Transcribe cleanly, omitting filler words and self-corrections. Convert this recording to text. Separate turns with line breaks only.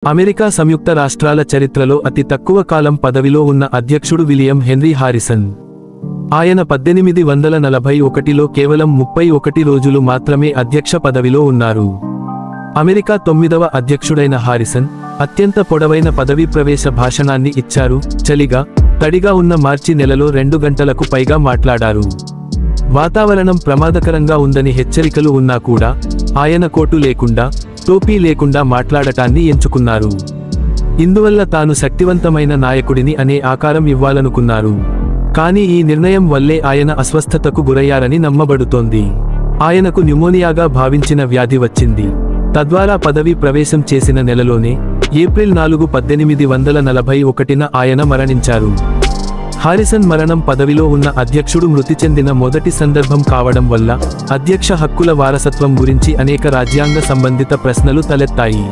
America సంయుక్త రాష్ట్రాల చరిత్రలో అతి తక్కువ కాలం పదవిలో ఉన్న అధ్యక్షుడు విలియం హెన్రీ హారిసన్. ఆయన 1841లో కేవలం 31 రోజులు మాత్రమే అధ్యక్ష పదవిలో ఉన్నారు. అమెరికా 9వ అధ్యక్షుడైన హారిసన్ అత్యంత పొడవైన పదవీ ప్రవేశ భాషణాన్ని ఇచ్చారు. చలిగా, తడిగా ఉన్న మార్చి నెలలో 2 గంటలకు పైగా మాట్లాడారు. వాతావరణం ప్రమాదకరంగా ఉందని హెచ్చరికలు ఉన్నా కూడా ఆయన కోటు లేకుండా, టోపీ లేకుండా మాట్లాడటాన్ని ఎంచుకున్నారు. ఇందువల్ల తాను శక్తివంతమైన నాయకుడిని అనే ఆకారం ఇవ్వాలనుకున్నారు. కానీ ఈ నిర్ణయం వల్లే ఆయన అస్వస్థతకు గురయ్యారని నమ్మబడుతోంది. ఆయనకు న్యూమోనియాగా భావించిన వ్యాధి వచ్చింది. తద్వారా పదవీ ప్రవేశం చేసిన నెలలోనే ఏప్రిల్ 4, 1841న ఆయన మరణించారు. హారిసన్ మరణం పదవిలో ఉన్న అధ్యక్షుడు మృతి చెందిన మొదటి సందర్భం కావడం వల్ల అధ్యక్ష హక్కుల వారసత్వం గురించి అనేక రాజ్యాంగ సంబంధిత ప్రశ్నలు తలెత్తాయి.